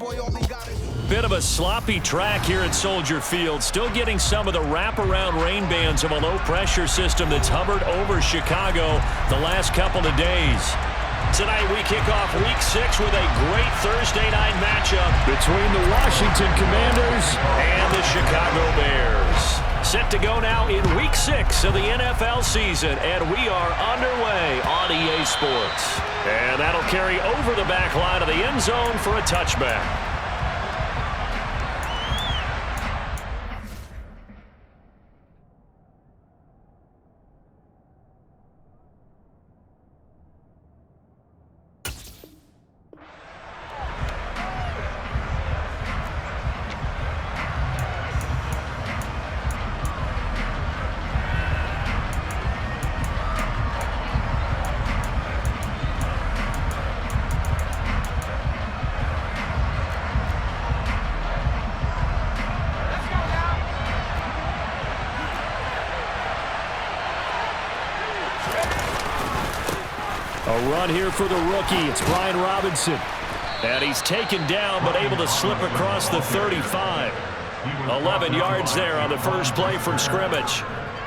Bit of a sloppy track here at Soldier Field. Still getting some of the wraparound rain bands of a low-pressure system that's hovered over Chicago the last couple of days. Tonight we kick off Week 6 with a great Thursday night matchup between the Washington Commanders and the Chicago Bears. Set to go now in Week 6 of the NFL season, and we are underway on EA Sports. And that'll carry over the back line of the end zone for a touchback. A run here for the rookie. It's Brian Robinson. And he's taken down, but able to slip across the 35. 11 yards there on the first play from scrimmage.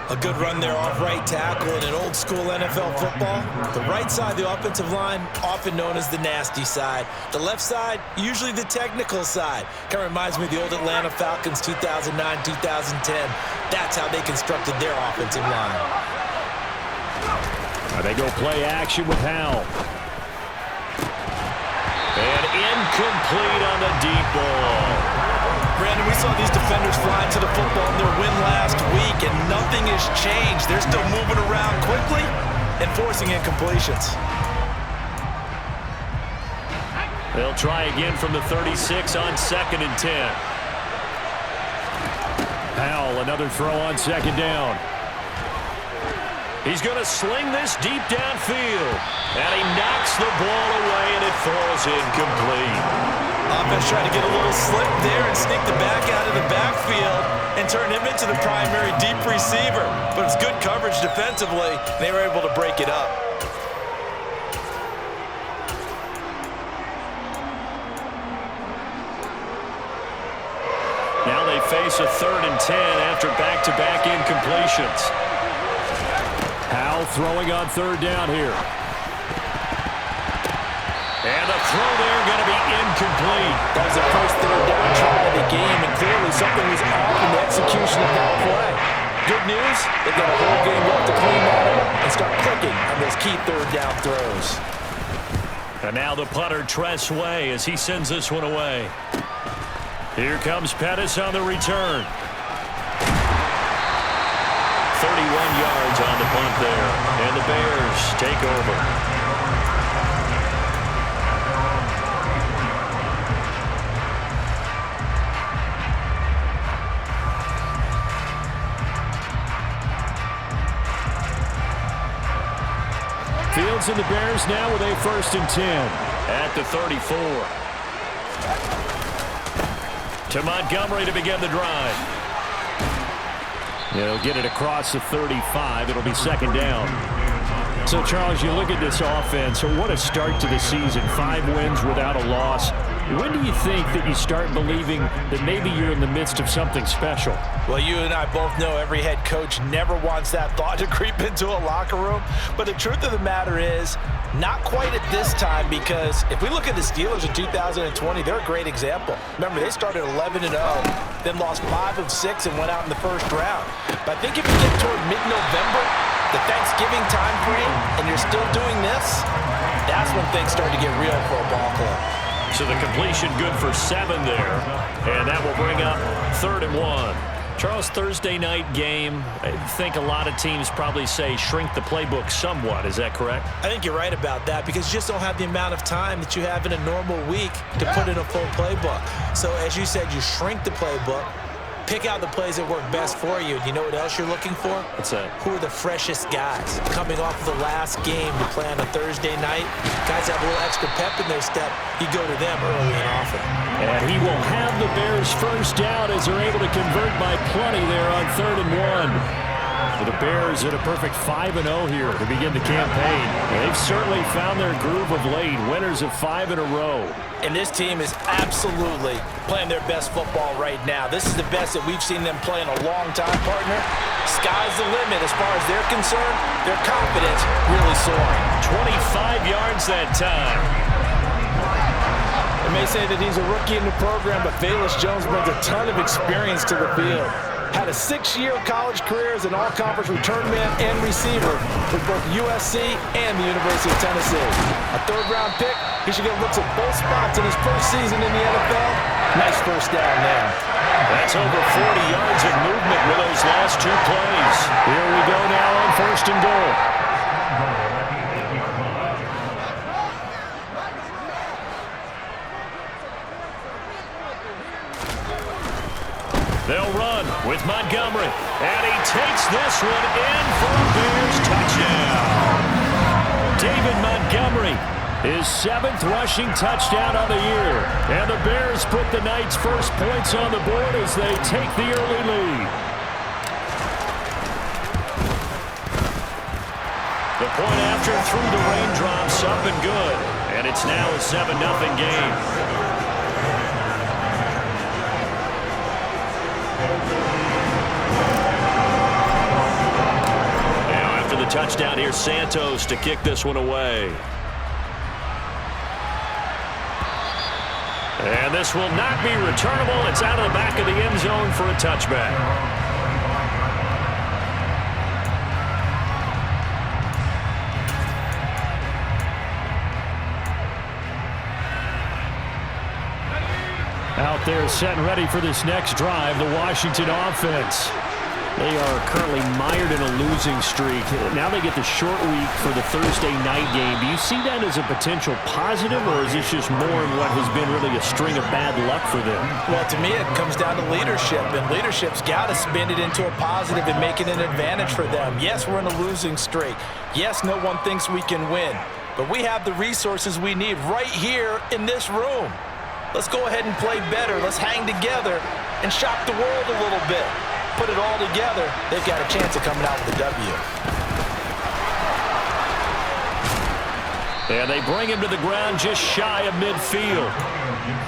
A good run there off right tackle in an old school NFL football. The right side of the offensive line, often known as the nasty side. The left side, usually the technical side. Kind of reminds me of the old Atlanta Falcons 2009-2010. That's how they constructed their offensive line. They go play action with Howell. And incomplete on the deep ball. Brandon, we saw these defenders flying to the football in their win last week, and nothing has changed. They're still moving around quickly and forcing incompletions. They'll try again from the 36 on 2nd and 10. Howell, another throw on 2nd down. He's going to sling this deep downfield. And he knocks the ball away, and it falls incomplete. Offense trying to get a little slip there and sneak the back out of the backfield and turn him into the primary deep receiver. But it's good coverage defensively. They were able to break it up. Now they face a 3rd and 10 after back-to-back incompletions. Howell throwing on 3rd down here. And the throw there going to be incomplete. That was the first 3rd down try of the game, and clearly something was off in the execution of that play. Good news, they've got a whole game left to clean that up and start clicking on those key 3rd down throws. And now the punter, Tress Way, as he sends this one away. Here comes Pettis on the return. 31 yards on the punt there, and the Bears take over. Fields and the Bears now with a 1st and 10 at the 34. To Montgomery to begin the drive. He'll get it across the 35. It'll be 2nd down. So, Charles, you look at this offense. What a start to the season. 5 wins without a loss. When do you think that you start believing that maybe you're in the midst of something special? Well, you and I both know every head coach never wants that thought to creep into a locker room. But the truth of the matter is, not quite at this time, because if we look at the Steelers in 2020, they're a great example. Remember, they started 11-0, then lost 5 of 6 and went out in the 1st round. But I think if you get toward mid-November, the Thanksgiving time frame, and you're still doing this, that's when things start to get real for a ball club. So the completion good for 7 there, and that will bring up 3rd and 1. Charles, Thursday night game, I think a lot of teams probably say shrink the playbook somewhat. Is that correct? I think you're right about that, because you just don't have the amount of time that you have in a normal week to put in a full playbook. So as you said, you shrink the playbook, pick out the plays that work best for you. You know what else you're looking for? What's that? Who are the freshest guys coming off of the last game to play on a Thursday night? Guys have a little extra pep in their step. You go to them early and often. And he will have the Bears 1st down as they're able to convert by plenty there on 3rd and 1. The Bears at a perfect 5-0 here to begin the campaign. They've certainly found their groove of late, winners of 5 in a row. And this team is absolutely playing their best football right now. This is the best that we've seen them play in a long time, partner. Sky's the limit as far as they're concerned. Their confidence really soaring. 25 yards that time. They may say that he's a rookie in the program, but Velus Jones brings a ton of experience to the field. Had a 6-year college career as an all-conference return man and receiver with both USC and the University of Tennessee. A third-round pick, he should get looks at both spots in his first season in the NFL. Nice first down there. That's over 40 yards of movement with those last 2 plays. Here we go now on 1st and goal. They'll run with Montgomery, and he takes this one in for a Bears touchdown. David Montgomery, his 7th rushing touchdown on the year, and the Bears put the Knights' first points on the board as they take the early lead. The point after through the raindrops up and good, and it's now a 7-0 game. Touchdown here, Santos to kick this one away. And this will not be returnable. It's out of the back of the end zone for a touchback. Out there set and ready for this next drive, the Washington offense. They are currently mired in a losing streak. Now they get the short week for the Thursday night game. Do you see that as a potential positive, or is this just more in what has been really a string of bad luck for them? Well, to me, it comes down to leadership, and leadership's got to spin it into a positive and make it an advantage for them. Yes, we're in a losing streak. Yes, no one thinks we can win, but we have the resources we need right here in this room. Let's go ahead and play better. Let's hang together and shock the world a little bit. Put it all together, they've got a chance of coming out with a W. And they bring him to the ground just shy of midfield.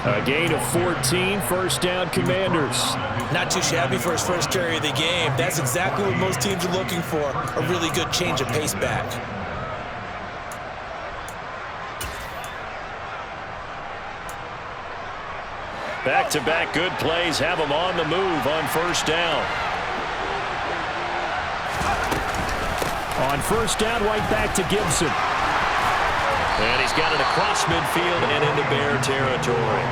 A gain of 14, first down, Commanders. Not too shabby for his first carry of the game. That's exactly what most teams are looking for, a really good change of pace back. Back-to-back good plays have him on the move on first down. On first down, right back to Gibson. And he's got it across midfield and into Bear territory.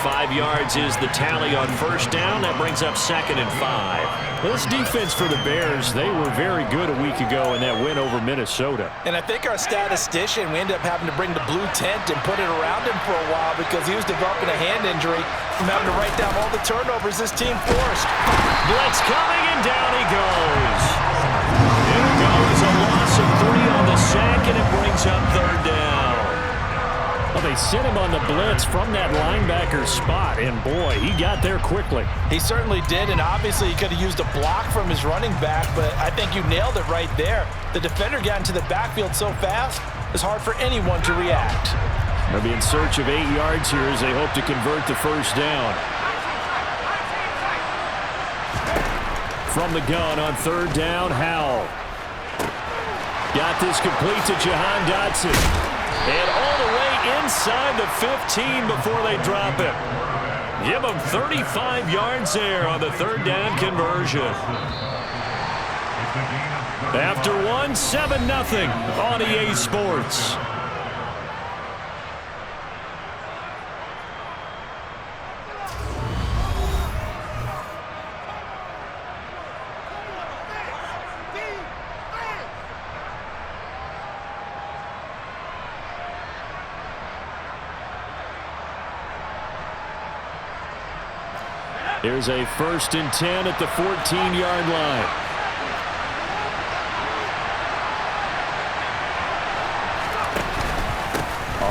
5 yards is the tally on first down. That brings up 2nd and 5. This defense for the Bears, they were very good a week ago in that win over Minnesota. And I think our statistician, we ended up having to bring the blue tent and put it around him for a while because he was developing a hand injury from having to write down all the turnovers this team forced. Blitz coming, and down he goes. Here goes a loss of 3 on the sack, and it brings up 3rd down. Well, they sent him on the blitz from that linebacker spot, and boy, he got there quickly. He certainly did, and obviously he could have used a block from his running back, but I think you nailed it right there. The defender got into the backfield so fast, it's hard for anyone to react. They'll be in search of 8 yards here as they hope to convert the first down. From the gun on 3rd down, Howell. Got this complete to Jahan Dotson. And all the way inside the 15 before they drop it. Give them 35 yards there on the 3rd down conversion. After one, 7-0 on EA Sports. Here's a 1st and 10 at the 14-yard line.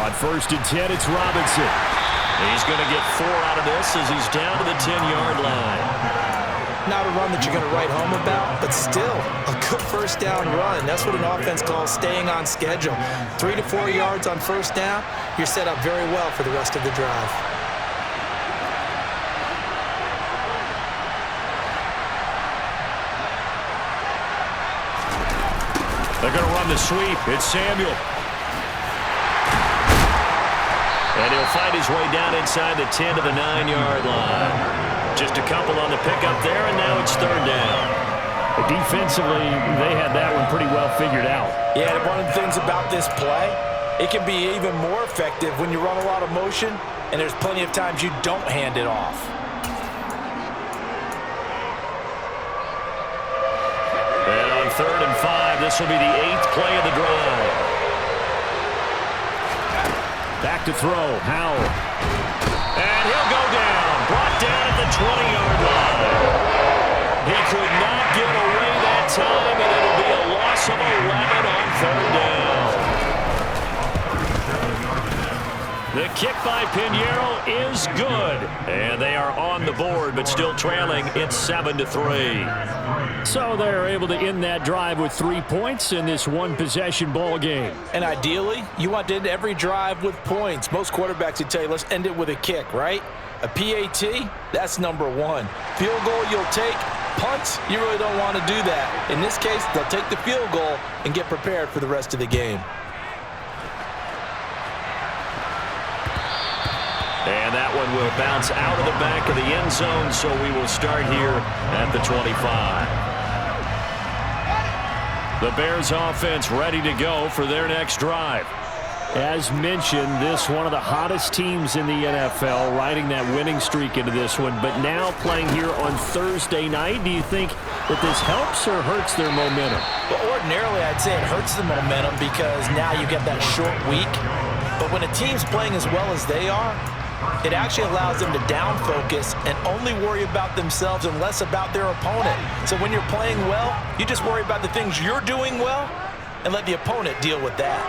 On 1st and 10, it's Robinson. He's going to get 4 out of this as he's down to the 10-yard line. Not a run that you're going to write home about, but still a good first down run. That's what an offense calls staying on schedule. 3 to 4 yards on first down, you're set up very well for the rest of the drive. They're going to run the sweep. It's Samuel. And he'll fight his way down inside the 10 to the 9-yard line. Just a couple on the pickup there, and now it's third down. Defensively, they had that one pretty well figured out. Yeah, and one of the things about this play, it can be even more effective when you run a lot of motion, and there's plenty of times you don't hand it off. And on 3rd and 5, this will be the 8th play of the drive. Back to throw, Howell. And he'll go down. Brought down at the 20-yard line. He could not get away that time, and it'll be a loss of 11 on 3rd down. The kick by Pinheiro is good. And they are on the board, but still trailing. It's 7-3. So they're able to end that drive with 3 points in this one-possession ball game. And ideally, you want to end every drive with points. Most quarterbacks would tell you, let's end it with a kick, right? A PAT, that's number 1. Field goal you'll take. Punts, you really don't want to do that. In this case, they'll take the field goal and get prepared for the rest of the game. And that one will bounce out of the back of the end zone, so we will start here at the 25. The Bears offense ready to go for their next drive. As mentioned, this one of the hottest teams in the NFL, riding that winning streak into this one, but now playing here on Thursday night. Do you think that this helps or hurts their momentum? Well, ordinarily, I'd say it hurts the momentum because now you get that short week. But when a team's playing as well as they are, it actually allows them to down focus and only worry about themselves and less about their opponent. So when you're playing well, you just worry about the things you're doing well and let the opponent deal with that.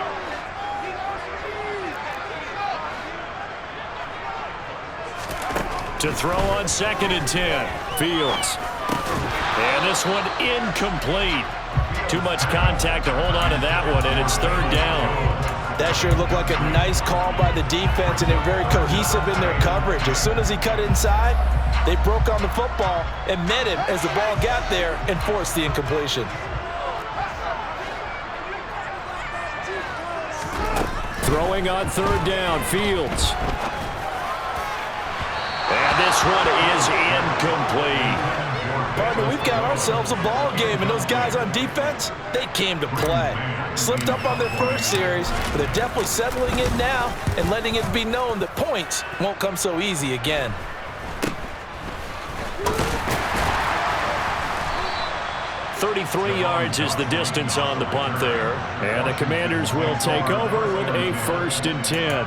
To throw on 2nd and 10. Fields. And this one incomplete. Too much contact to hold on to that one, and it's 3rd down. That sure looked like a nice call by the defense, and they're very cohesive in their coverage. As soon as he cut inside, they broke on the football and met him as the ball got there and forced the incompletion. Throwing on 3rd down, Fields. And this one is incomplete. Partner, we've got ourselves a ball game, and those guys on defense, they came to play. Slipped up on their first series, but they're definitely settling in now and letting it be known that points won't come so easy again. .33 yards is the distance on the punt there. And the Commanders will take over with a 1st and 10.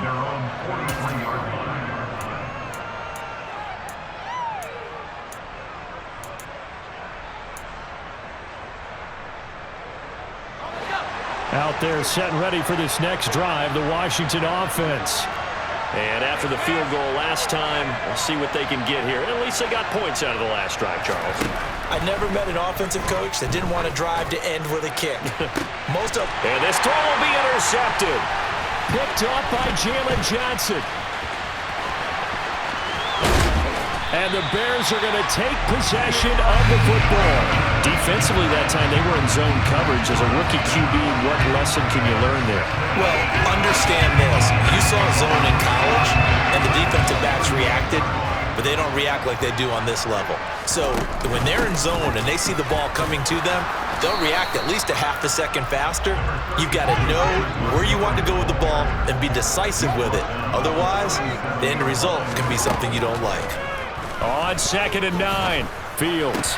Out there set and ready for this next drive, the Washington offense. And after the field goal last time, we'll see what they can get here. At least they got points out of the last drive, Charles. I never met an offensive coach that didn't want to drive to end with a kick. And this throw will be intercepted. Picked up by Jalen Johnson. And the Bears are going to take possession of the football. Defensively that time, they were in zone coverage. As a rookie QB, what lesson can you learn there? Well, understand this. You saw zone in college, and the defensive backs reacted, but they don't react like they do on this level. So when they're in zone and they see the ball coming to them, they'll react at least a half a second faster. You've got to know where you want to go with the ball and be decisive with it. Otherwise, the end result can be something you don't like. On 2nd and 9, Fields.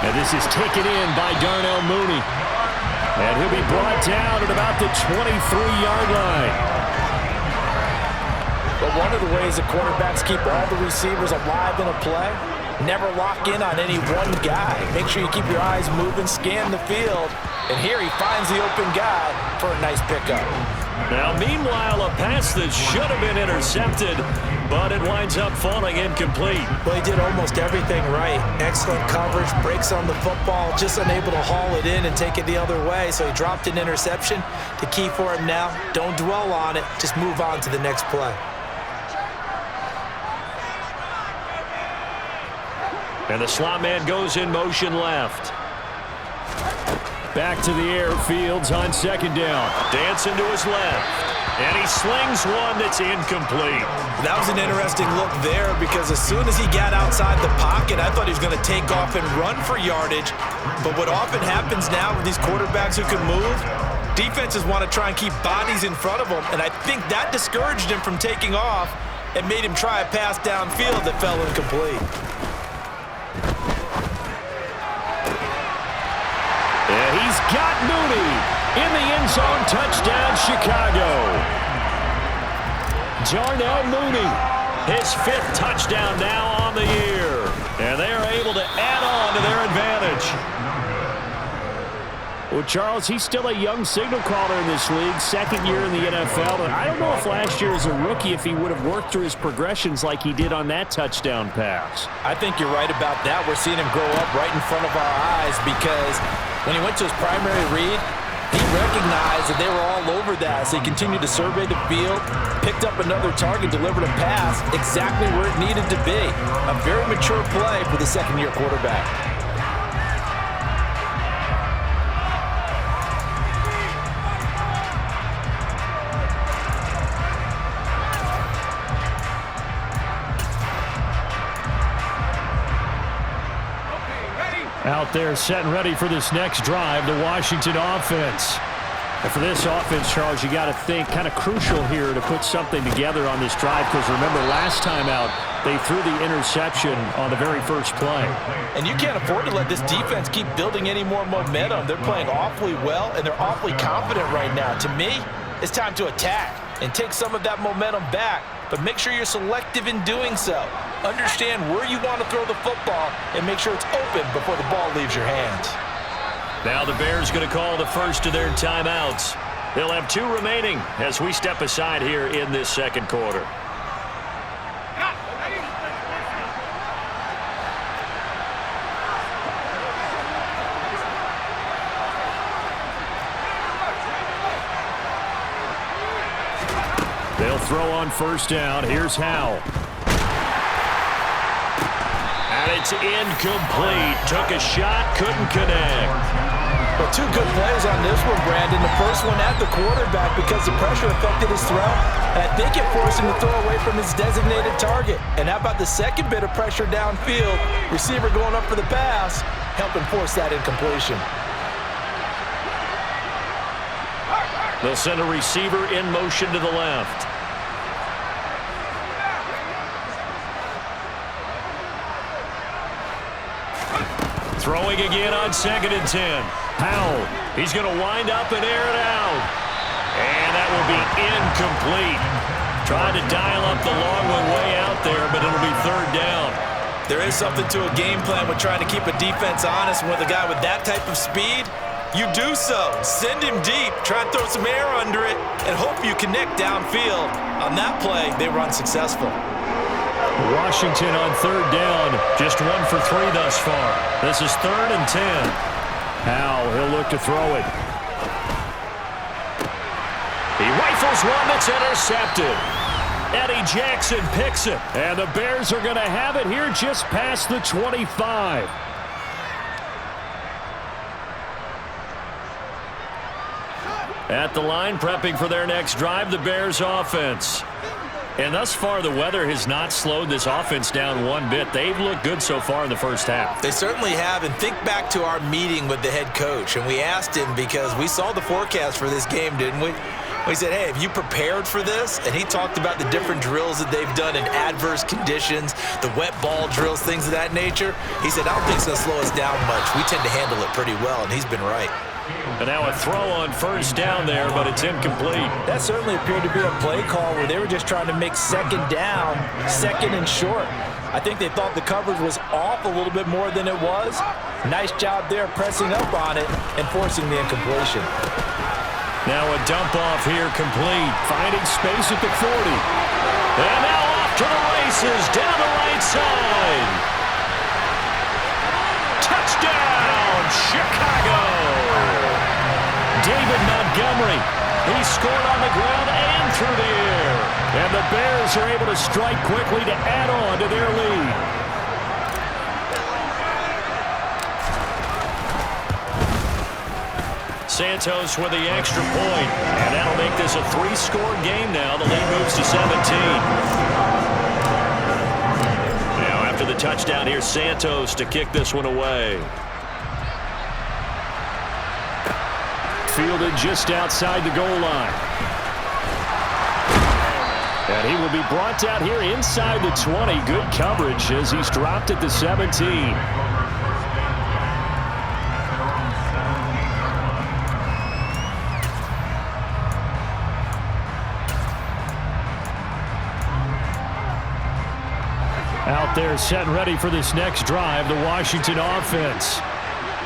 And this is taken in by Darnell Mooney. And he'll be brought down at about the 23-yard line. But one of the ways that quarterbacks keep all the receivers alive in a play, never lock in on any one guy. Make sure you keep your eyes moving, scan the field. And here he finds the open guy for a nice pickup. Now, meanwhile, a pass that should have been intercepted but it winds up falling incomplete. Well, he did almost everything right. Excellent coverage, breaks on the football, just unable to haul it in and take it the other way, so he dropped an interception. The key for him now, don't dwell on it, just move on to the next play. And the slot man goes in motion left. Back to the air, Fields on second down. Dancing to his left. And he slings one that's incomplete. That was an interesting look there because as soon as he got outside the pocket, I thought he was going to take off and run for yardage. But what often happens now with these quarterbacks who can move, defenses want to try and keep bodies in front of them. And I think that discouraged him from taking off and made him try a pass downfield that fell incomplete. And he's got Mooney in the end zone. Touchdown, Chicago. Darnell Mooney, his 5th touchdown now on the year. And they are able to add on to their advantage. Well, Charles, he's still a young signal caller in this league, 2nd year in the NFL. But I don't know if last year as a rookie, if he would have worked through his progressions like he did on that touchdown pass. I think you're right about that. We're seeing him grow up right in front of our eyes because when he went to his primary read, he recognized that they were all over that. So he continued to survey the field, picked up another target, delivered a pass exactly where it needed to be. A very mature play for the 2nd-year quarterback. Out there setting ready for this next drive, the Washington offense. And for this offense, Charles, you got to think kind of crucial here to put something together on this drive because remember last time out, they threw the interception on the very first play. And you can't afford to let this defense keep building any more momentum. They're playing awfully well, and they're awfully confident right now. To me, it's time to attack and take some of that momentum back, but make sure you're selective in doing so. Understand where you want to throw the football and make sure it's open before the ball leaves your hands. Now the Bears going to call the first of their timeouts. They'll have 2 remaining as we step aside here in this 2nd quarter. They'll throw on first down. Here's Howell. And it's incomplete. Took a shot, couldn't connect. But 2 good plays on this one, Brandon. The first one at the quarterback because the pressure affected his throw. And I think it forced him to throw away from his designated target. And how about the second bit of pressure downfield? Receiver going up for the pass, helping force that incompletion. They'll send a receiver in motion to the left. Throwing again on 2nd and 10. Howell, he's going to wind up and air it out. And that will be incomplete. Trying to dial up the long one way out there, but it'll be 3rd down. There is something to a game plan with trying to keep a defense honest. With a guy with that type of speed, you do so. Send him deep, try and throw some air under it, and hope you connect downfield. On that play, they were unsuccessful. Washington on 3rd down, just 1 for 3 thus far. This is 3rd and 10. Howell, he'll look to throw it. He rifles one that's intercepted. Eddie Jackson picks it, and the Bears are going to have it here just past the 25. At the line, prepping for their next drive, the Bears offense. And thus far, the weather has not slowed this offense down one bit. They've looked good so far in the first half. They certainly have. And think back to our meeting with the head coach. And we asked him because we saw the forecast for this game, didn't we? We said, hey, have you prepared for this? And he talked about the different drills that they've done in adverse conditions, the wet ball drills, things of that nature. He said, I don't think it's going to slow us down much. We tend to handle it pretty well, and he's been right. And now a throw on first down there, but it's incomplete. That certainly appeared to be a play call where they were just trying to make 2nd down, 2nd and short. I think they thought the coverage was off a little bit more than it was. Nice job there pressing up on it and forcing the incompletion. Now a dump off here complete, finding space at the 40. And now off to the races down the right side. Touchdown, Chicago! David Montgomery. He scored on the ground and through the air. And the Bears are able to strike quickly to add on to their lead. Santos with the extra point. And that'll make this a 3-score game now. The lead moves to 17. Now after the touchdown, here's Santos to kick this one away. Fielded just outside the goal line. And he will be brought down here inside the 20. Good coverage as he's dropped at the 17. Out there set and ready for this next drive, the Washington offense.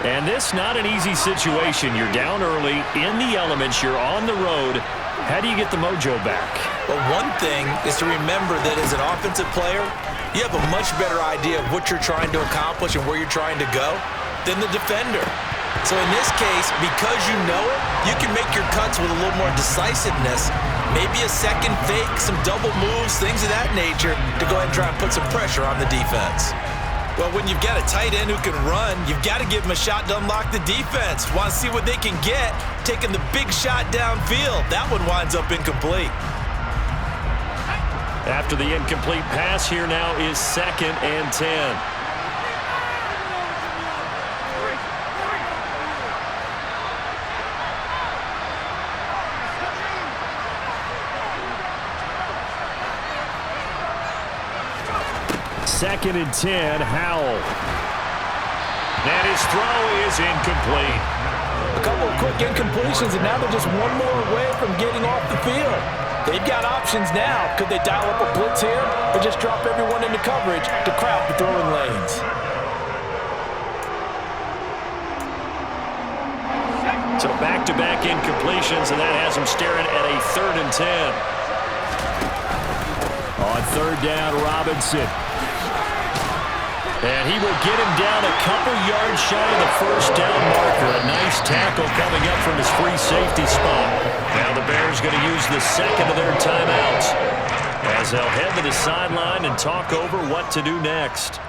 And this not an easy situation. You're down early, in the elements, you're on the road. How do you get the mojo back? Well, one thing is to remember that as an offensive player, you have a much better idea of what you're trying to accomplish and where you're trying to go than the defender. So in this case, because you know it, you can make your cuts with a little more decisiveness. Maybe a second fake, some double moves, things of that nature to go ahead and try and put some pressure on the defense. Well, when you've got a tight end who can run, you've got to give him a shot to unlock the defense. Want to see what they can get, taking the big shot downfield. That one winds up incomplete. After the incomplete pass, here now is 2nd and 10. Second and 10, Howell. And his throw is incomplete. A couple of quick incompletions, and now they're just one more away from getting off the field. They've got options now. Could they dial up a blitz here or just drop everyone into coverage to crowd the throwing lanes? So back-to-back incompletions, and that has him staring at a 3rd and 10. On 3rd down, Robinson. And he will get him down a couple yards shy of the 1st down marker. A nice tackle coming up from his free safety spot. Now the Bears going to use the 2nd of their timeouts as they'll head to the sideline and talk over what to do next.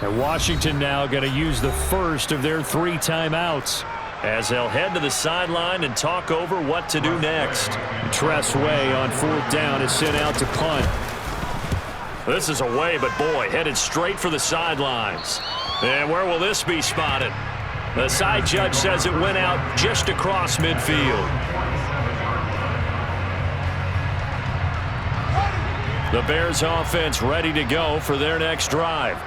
And Washington now going to use the first of their 3 timeouts as they'll head to the sideline and talk over what to do next. Tress Way on 4th down is sent out to punt. This is away, but boy, headed straight for the sidelines. And where will this be spotted? The side judge says it went out just across midfield. The Bears offense ready to go for their next drive.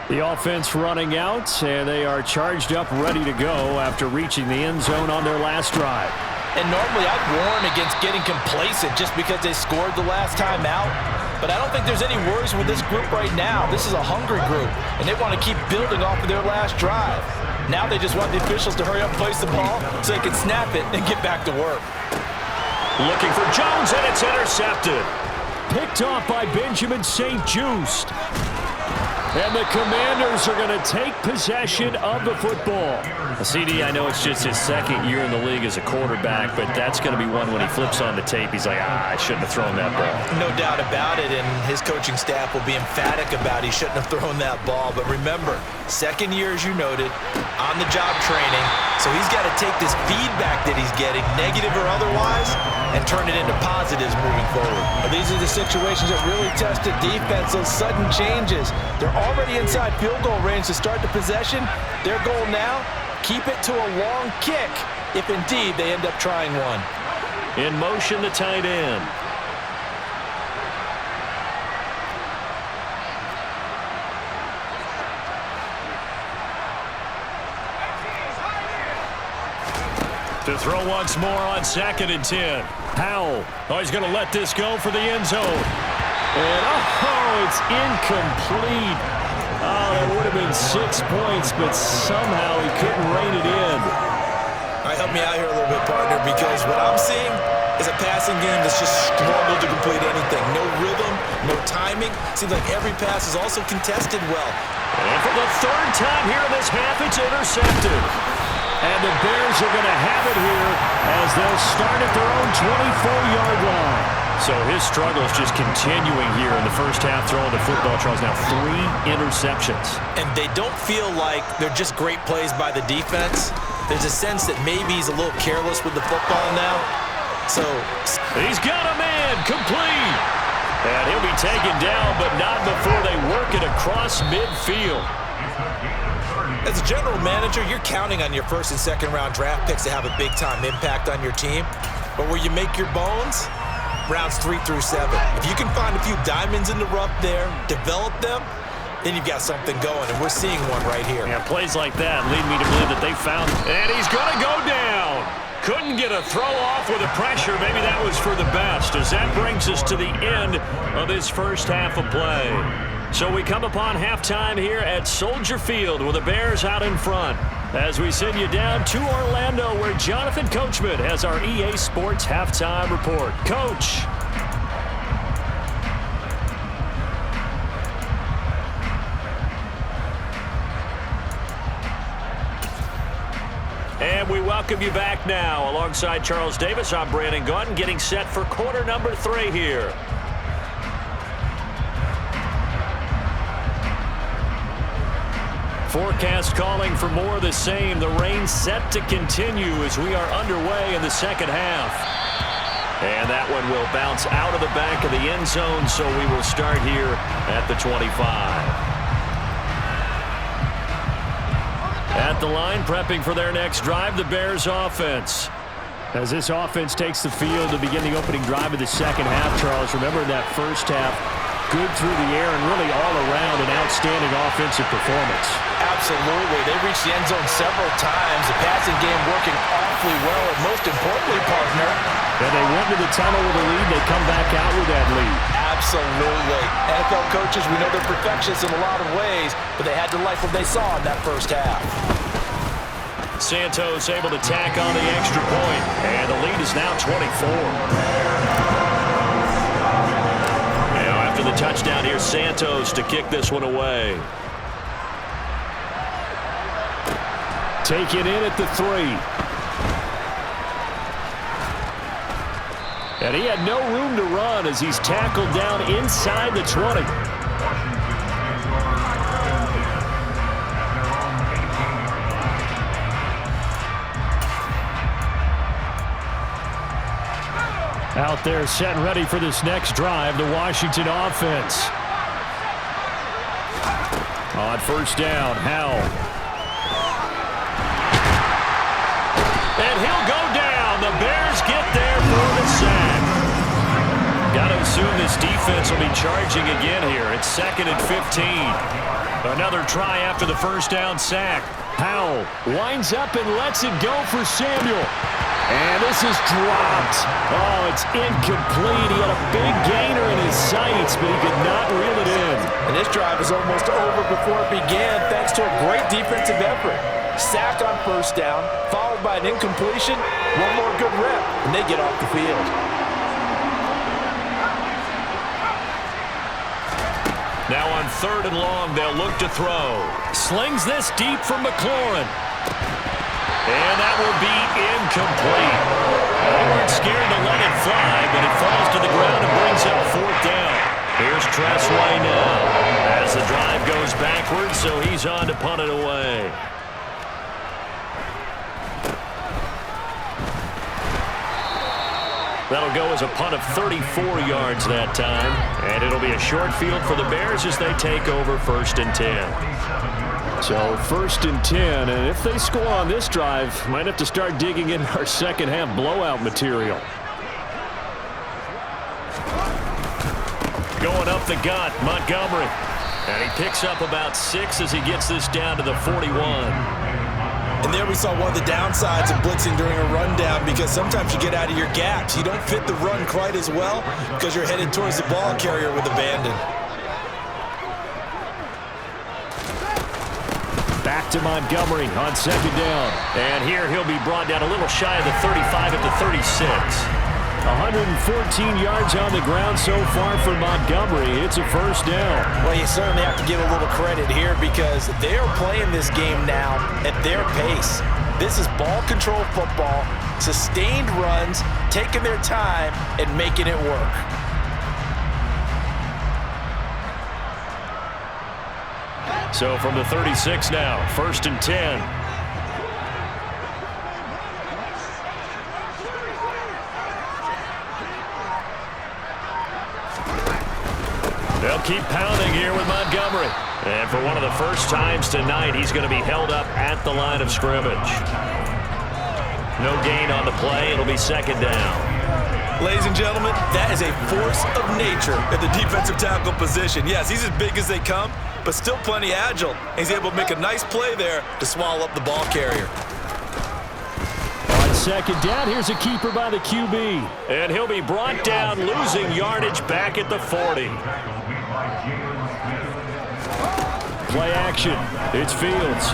The offense running out, and they are charged up, ready to go after reaching the end zone on their last drive. And normally I'd warn against getting complacent just because they scored the last time out. But I don't think there's any worries with this group right now. This is a hungry group, and they want to keep building off of their last drive. Now they just want the officials to hurry up and place the ball so they can snap it and get back to work. Looking for Jones, and it's intercepted. Picked off by Benjamin St. Juste. And the Commanders are going to take possession of the football. CD, I know it's just his second year in the league as a quarterback, but that's going to be one when he flips on the tape. He's like, I shouldn't have thrown that ball. No doubt about it, and his coaching staff will be emphatic about he shouldn't have thrown that ball. But remember, second year, as you noted, on-the-job training, so he's got to take this feedback that he's getting, negative or otherwise, and turn it into positives moving forward. Well, these are the situations that really test the defense, those sudden changes. They're already inside field goal range to start the possession. Their goal now, keep it to a long kick, if indeed they end up trying one. In motion, the tight end. To throw once more on 2nd and 10. Howell. Oh, he's going to let this go for the end zone. And, oh, it's incomplete. Oh, that would have been 6 points, but somehow he couldn't rein it in. All right, help me out here a little bit, partner, because what I'm seeing is a passing game that's just struggled to complete anything. No rhythm, no timing. Seems like every pass is also contested well. And for the 3rd time here in this half, it's intercepted. And the Bears are going to have it here as they'll start at their own 24-yard line. So his struggles just continuing here in the first half, throwing the football. Charles, now 3 interceptions. And they don't feel like they're just great plays by the defense. There's a sense that maybe he's a little careless with the football now. So he's got a man complete. And he'll be taken down, but not before they work it across midfield. As a general manager, you're counting on your 1st and 2nd round draft picks to have a big-time impact on your team. But where you make your bones, rounds 3 through 7. If you can find a few diamonds in the rough there, develop them, then you've got something going, and we're seeing one right here. Yeah, plays like that lead me to believe that they found it. And he's going to go down. Couldn't get a throw off with the pressure. Maybe that was for the best, as that brings us to the end of this first half of play. So we come upon halftime here at Soldier Field with the Bears out in front as we send you down to Orlando where Jonathan Coachman has our EA Sports halftime report. Coach. And we welcome you back now. Alongside Charles Davis, I'm Brandon Gaudin, getting set for quarter number 3 here. Forecast calling for more of the same. The rain set to continue as we are underway in the second half. And that one will bounce out of the back of the end zone, so we will start here at the 25. At the line, prepping for their next drive, the Bears offense. As this offense takes the field to begin the opening drive of the second half, Charles, remember that first half, good through the air and really all around an outstanding offensive performance. Absolutely. They reached the end zone several times. The passing game working awfully well, and most importantly, partner, and they went to the tunnel with a lead. They come back out with that lead. Absolutely. NFL coaches, we know they're perfectionists in a lot of ways, but they had to like what they saw in that first half. Santos able to tack on the extra point, and the lead is now 24. Now after the touchdown, here's Santos to kick this one away. Take it in at the 3. And he had no room to run as he's tackled down inside the 20. Out there set and ready for this next drive, the Washington offense. On first down, Howell. And he'll go down. The Bears get there for the sack. Got to assume this defense will be charging again here. It's 2nd and 15. Another try after the first down sack. Howell winds up and lets it go for Samuel. And this is dropped. Oh, it's incomplete. He had a big gainer in his sights, but he could not reel it in. And this drive is almost over before it began, thanks to a great defensive effort. Sack on first down, followed by an incompletion. One more good rep, and they get off the field. Now on 3rd and long. They'll look to throw. Slings this deep from McLaurin. And that will be incomplete. They weren't scared to let it fly, but it falls to the ground and brings up 4th down. Here's Tressway now as the drive goes backwards, so he's on to punt it away. That'll go as a punt of 34 yards that time. And it'll be a short field for the Bears as they take over 1st and 10. So 1st and 10, and if they score on this drive, might have to start digging in our second half blowout material. Going up the gut, Montgomery. And he picks up about 6 as he gets this down to the 41. And there we saw one of the downsides of blitzing during a rundown, because sometimes you get out of your gaps. You don't fit the run quite as well because you're headed towards the ball carrier with abandon. Back to Montgomery on 2nd down. And here he'll be brought down a little shy of the 35 at the 36. 114 yards on the ground so far for Montgomery. It's a 1st down. Well, you certainly have to give a little credit here because they are playing this game now at their pace. This is ball control football, sustained runs, taking their time and making it work. So from the 36 now, 1st and 10. They'll keep pounding here with Montgomery. And for one of the first times tonight, he's going to be held up at the line of scrimmage. No gain on the play. It'll be 2nd down. Ladies and gentlemen, that is a force of nature at the defensive tackle position. Yes, he's as big as they come, but still plenty agile. He's able to make a nice play there to swallow up the ball carrier. On 2nd down, here's a keeper by the QB. And he'll be brought down, losing yardage back at the 40. Play action. It's Fields.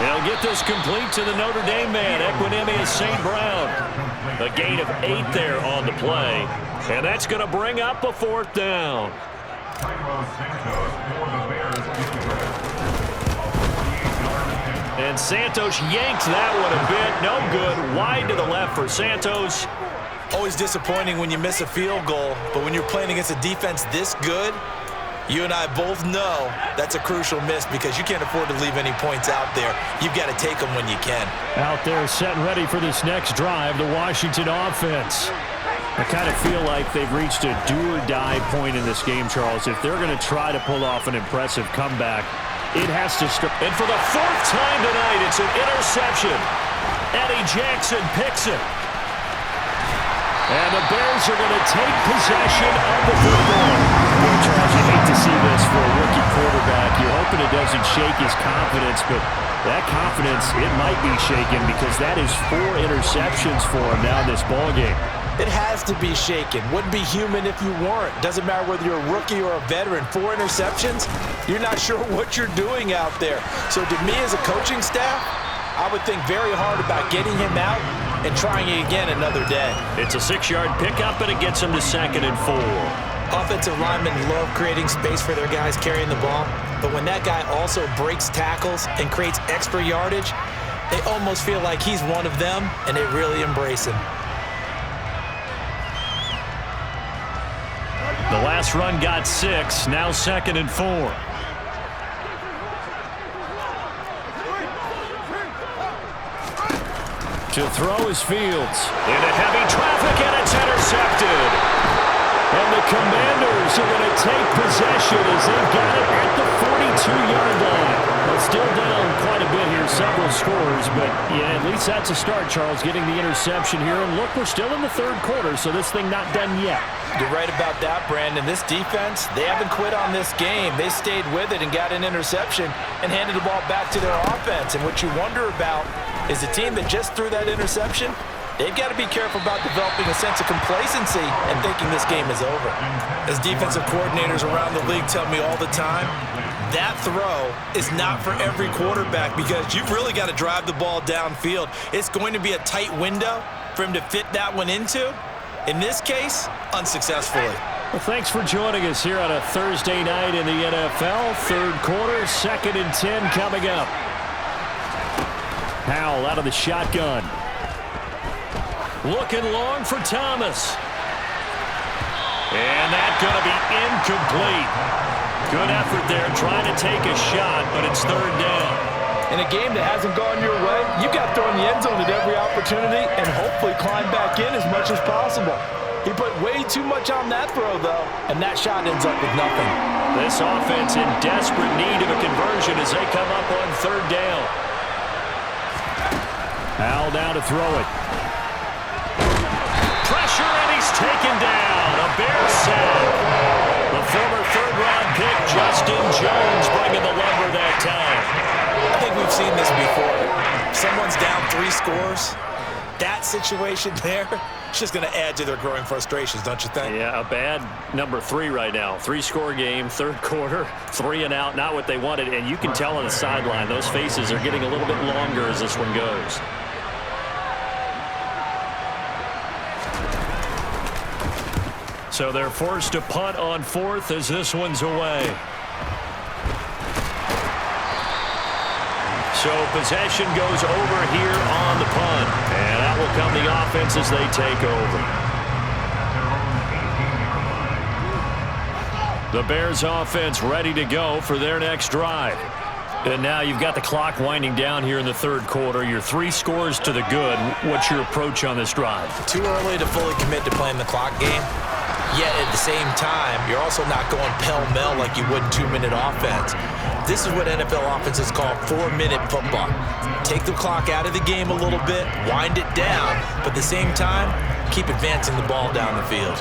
They'll get this complete to the Notre Dame man, Equinemius St. Brown. A gain of 8 there on the play. And that's going to bring up a 4th down. And Santos yanks that one a bit. No good. Wide to the left for Santos. Always disappointing when you miss a field goal, but when you're playing against a defense this good, you and I both know that's a crucial miss because you can't afford to leave any points out there. You've got to take them when you can. Out there set and ready for this next drive, the Washington offense. I kind of feel like they've reached a do-or-die point in this game, Charles. If they're going to try to pull off an impressive comeback, it has to start. And for the 4th time tonight, it's an interception. Eddie Jackson picks it. And the Bears are going to take possession of the football. Well, Charles, you hate to see this for a rookie quarterback. You're hoping it doesn't shake his confidence, but that confidence, it might be shaken because that is 4 interceptions for him now in this ballgame. It has to be shaken. Wouldn't be human if you weren't. Doesn't matter whether you're a rookie or a veteran. 4 interceptions, you're not sure what you're doing out there. So to me as a coaching staff, I would think very hard about getting him out and trying it again another day. It's a 6-yard pickup, and it gets him to 2nd and 4. Offensive linemen love creating space for their guys carrying the ball, but when that guy also breaks tackles and creates extra yardage, they almost feel like he's one of them, and they really embrace him. The last run got 6, now 2nd and 4. To throw is Fields. Into heavy traffic, and it's intercepted. And the Commanders are going to take possession as they've got it at the 42-yard line. Well, still down quite a bit here, several scores, but yeah, at least that's a start, Charles, getting the interception here. And look, we're still in the 3rd quarter, so this thing not done yet. You're right about that, Brandon. This defense, they haven't quit on this game. They stayed with it and got an interception and handed the ball back to their offense. And what you wonder about is the team that just threw that interception, they've got to be careful about developing a sense of complacency and thinking this game is over. As defensive coordinators around the league tell me all the time, that throw is not for every quarterback because you've really got to drive the ball downfield. It's going to be a tight window for him to fit that one into. In this case, unsuccessfully. Well, thanks for joining us here on a Thursday night in the NFL. Third quarter, 2nd and 10 coming up. Howell out of the shotgun. Looking long for Thomas. And that's going to be incomplete. Good effort there trying to take a shot, but it's third down. In a game that hasn't gone your way, you've got to throw in the end zone at every opportunity and hopefully climb back in as much as possible. He put way too much on that throw, though, and that shot ends up with nothing. This offense in desperate need of a conversion as they come up on third down. Howell down to throw it. Pressure, and he's taken down. A Bears sack. The former third-round pick, Justin Jones, bringing the lumber that time. I think we've seen this before. Someone's down 3 scores. That situation there, it's just going to add to their growing frustrations, don't you think? Yeah, a bad number 3 right now. 3-score game, third quarter, 3 and out, not what they wanted. And you can tell on the sideline, those faces are getting a little bit longer as this one goes. So they're forced to punt on 4th as this one's away. So possession goes over here on the punt. And that will come the offense as they take over. The Bears offense ready to go for their next drive. And now you've got the clock winding down here in the third quarter. You're 3 scores to the good. What's your approach on this drive? Too early to fully commit to playing the clock game. Yet at the same time, you're also not going pell-mell like you would 2-minute offense. This is what NFL offenses call 4-minute football. Take the clock out of the game a little bit, wind it down, but at the same time, keep advancing the ball down the field.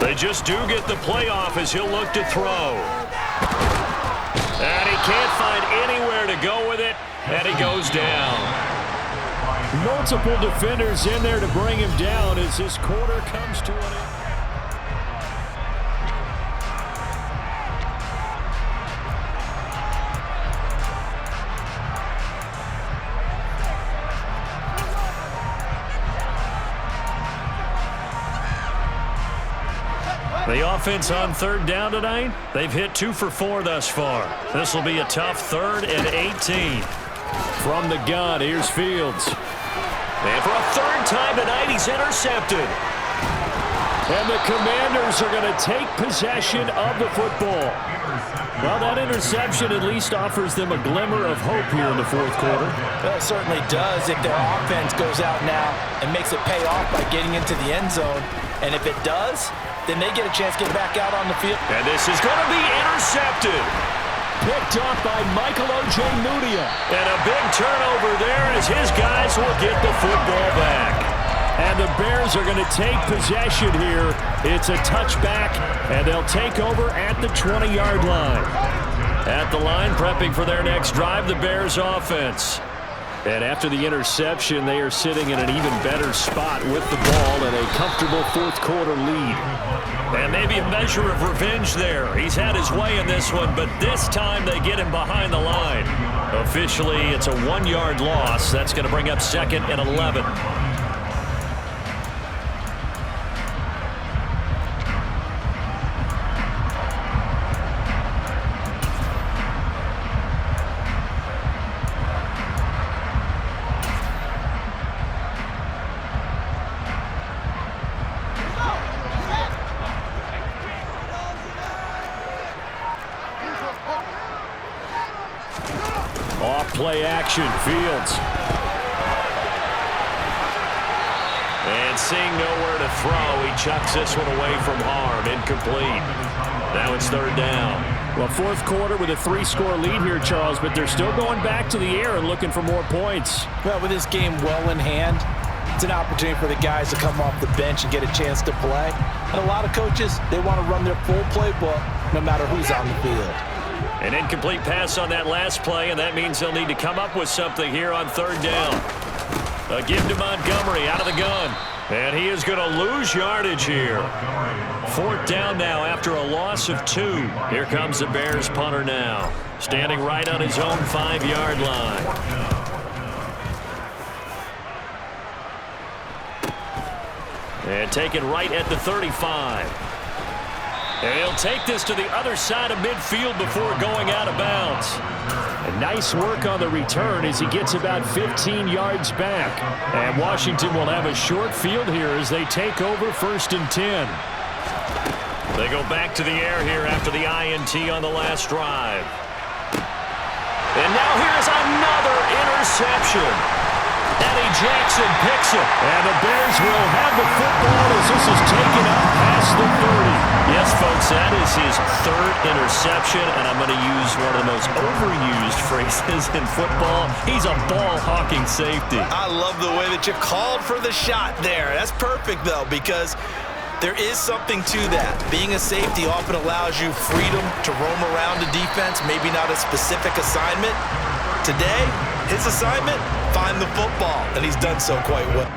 They just do get the playoff as he'll look to throw. And he can't find anywhere to go with it, and he goes down. Multiple defenders in there to bring him down as this quarter comes to an end. The offense on third down tonight, they've hit 2 for 4 thus far. This will be a tough 3rd and 18. From the gun, here's Fields. And for a 3rd time tonight, he's intercepted. And the Commanders are going to take possession of the football. Well, that interception at least offers them a glimmer of hope here in the fourth quarter. Well, it certainly does if their offense goes out now and makes it pay off by getting into the end zone. And if it does, then they get a chance to get back out on the field. And this is going to be intercepted. Picked up by Michael O.J. Mudia. And a big turnover there as his guys will get the football back. And the Bears are going to take possession here. It's a touchback, and they'll take over at the 20-yard line. At the line, prepping for their next drive, the Bears offense. And after the interception, they are sitting in an even better spot with the ball and a comfortable fourth quarter lead. And maybe a measure of revenge there. He's had his way in this one, but this time they get him behind the line. Officially, it's a 1-yard loss. That's going to bring up 2nd and 11. Play action, Fields. And seeing nowhere to throw, he chucks this one away from harm. Incomplete. Now it's 3rd down. Well, fourth quarter with a 3-score lead here, Charles, but they're still going back to the air and looking for more points. Well, with this game well in hand, it's an opportunity for the guys to come off the bench and get a chance to play. And a lot of coaches, they want to run their full playbook no matter who's on the field. An incomplete pass on that last play, and that means they'll need to come up with something here on 3rd down. A give to Montgomery out of the gun. And he is going to lose yardage here. 4th down now after a loss of 2. Here comes the Bears punter now. Standing right on his own 5-yard line. And taken right at the 35. And he'll take this to the other side of midfield before going out of bounds. And nice work on the return as he gets about 15 yards back. And Washington will have a short field here as they take over 1st and 10. They go back to the air here after the INT on the last drive. And now here's another interception. Eddie Jackson picks it. And the Bears will have the football as this is taken up past the 30. Yes, folks, that is his 3rd interception, and I'm going to use one of the most overused phrases in football. He's a ball-hawking safety. I love the way that you called for the shot there. That's perfect, though, because there is something to that. Being a safety often allows you freedom to roam around the defense, maybe not a specific assignment. Today, his assignment, find the football, and he's done so quite well.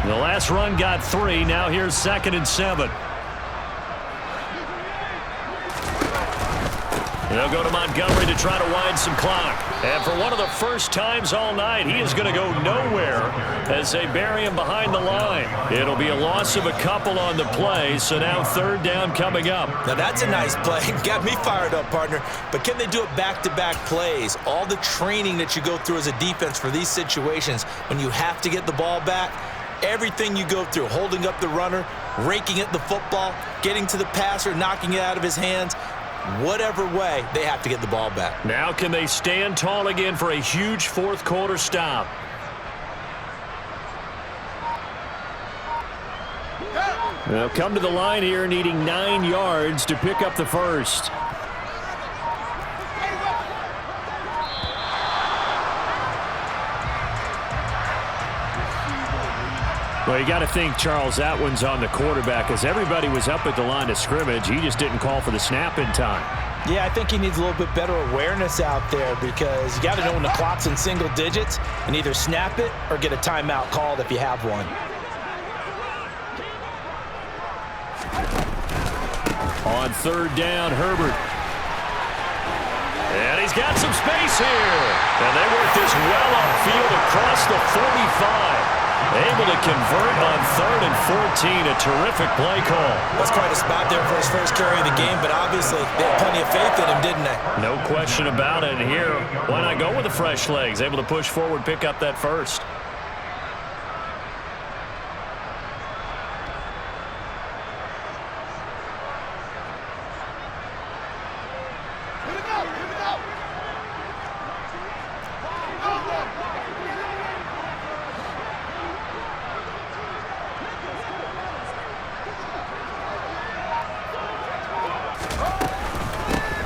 The last run got 3. Now here's 2nd and 7. They'll go to Montgomery to try to wind some clock. And for one of the first times all night, he is going to go nowhere as they bury him behind the line. It'll be a loss of a couple on the play, so now 3rd down coming up. Now that's a nice play. Got me fired up, partner. But can they do it back-to-back plays? All the training that you go through as a defense for these situations, when you have to get the ball back, everything you go through, holding up the runner, raking at the football, getting to the passer, knocking it out of his hands, whatever way, they have to get the ball back. Now can they stand tall again for a huge 4th quarter stop? They'll come to the line here needing 9 yards to pick up the first. Well, you got to think, Charles, that one's on the quarterback as everybody was up at the line of scrimmage. He just didn't call for the snap in time. Yeah, I think he needs a little bit better awareness out there because you got to know when the clock's in single digits and either snap it or get a timeout called if you have one. On 3rd down, Herbert. And he's got some space here. And they work this well upfield across the 45. Able to convert on 3rd and 14. A terrific play call. That's quite a spot there for his first carry of the game, but obviously they had plenty of faith in him, didn't they? No question about it. And here, why not go with the fresh legs? Able to push forward, pick up that first.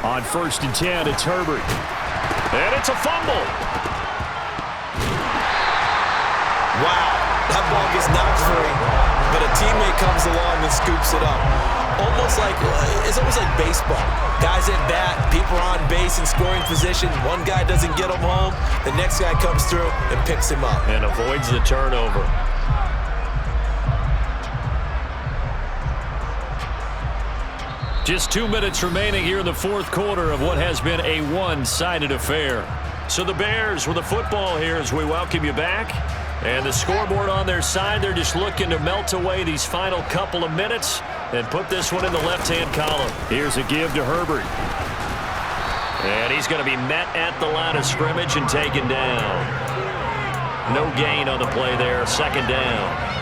On 1st and 10, it's Herbert. And it's a fumble. Wow, that ball gets knocked free, but a teammate comes along and scoops it up. It's almost like baseball. Guys at bat, people are on base in scoring position. One guy doesn't get him home. The next guy comes through and picks him up. And avoids the turnover. Just 2 minutes remaining here in the 4th quarter of what has been a one-sided affair. So the Bears with the football here as we welcome you back. And the scoreboard on their side, they're just looking to melt away these final couple of minutes and put this one in the left-hand column. Here's a give to Herbert. And he's going to be met at the line of scrimmage and taken down. No gain on the play there. Second down.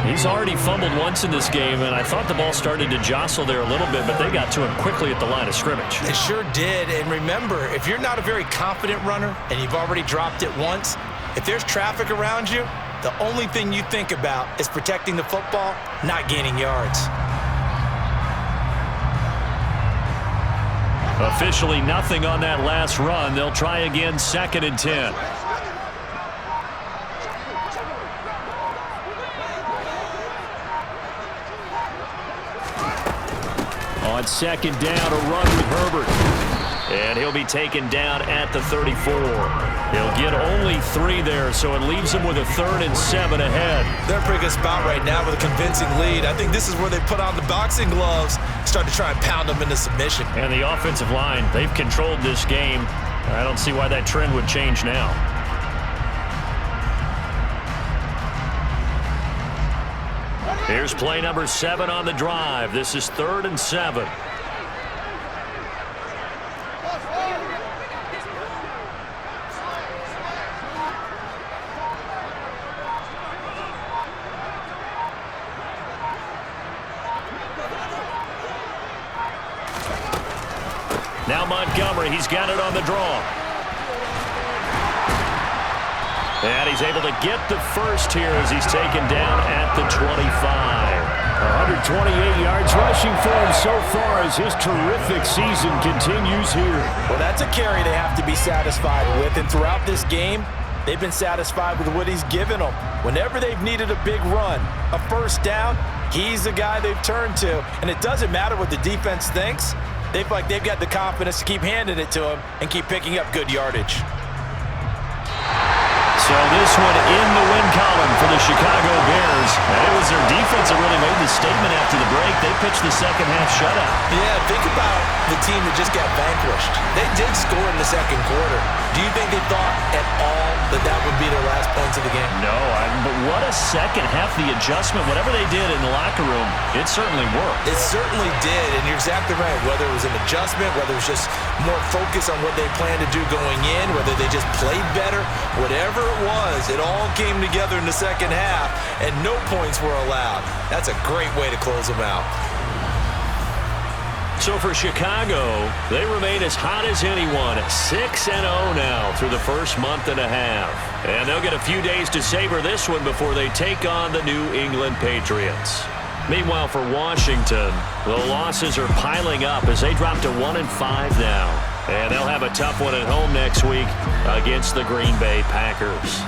He's already fumbled once in this game, and I thought the ball started to jostle there a little bit, but they got to him quickly at the line of scrimmage. They sure did. And remember, if you're not a very confident runner and you've already dropped it once, if there's traffic around you, the only thing you think about is protecting the football, not gaining yards. Officially nothing on that last run. They'll try again, 2nd and 10. On 2nd down, a run with Herbert. And he'll be taken down at the 34. He'll get only 3 there, so it leaves him with a 3rd and 7 ahead. They're in a pretty good spot right now with a convincing lead. I think this is where they put on the boxing gloves, start to try and pound them into submission. And the offensive line, they've controlled this game. I don't see why that trend would change now. Here's play number 7 on the drive. This is 3rd and 7. Now Montgomery, he's got it on the draw. And he's able to get the first here as he's taken down at the 25. 128 yards rushing for him so far as his terrific season continues here. Well, that's a carry they have to be satisfied with. And throughout this game, they've been satisfied with what he's given them. Whenever they've needed a big run, a first down, he's the guy they've turned to. And it doesn't matter what the defense thinks. They've got the confidence to keep handing it to him and keep picking up good yardage. So this one in the win column for the Chicago Bears. And it was their defense that really made the statement after the break. They pitched the second half shutout. Yeah, think about the team that just got vanquished. They did score in the second quarter. Do you think they thought at all that that would be their last points of the game? No, but what a second half. The adjustment, whatever they did in the locker room, it certainly worked. It certainly did, and you're exactly right. Whether it was an adjustment, whether it was just more focus on what they planned to do going in, whether they just played better, whatever it was, it all came together in the second half, and no points were allowed. That's a great way to close them out. So for Chicago, they remain as hot as anyone, 6-0 now through the first month and a half. And they'll get a few days to savor this one before they take on the New England Patriots. Meanwhile, for Washington, the losses are piling up as they drop to 1-5 now. And they'll have a tough one at home next week against the Green Bay Packers.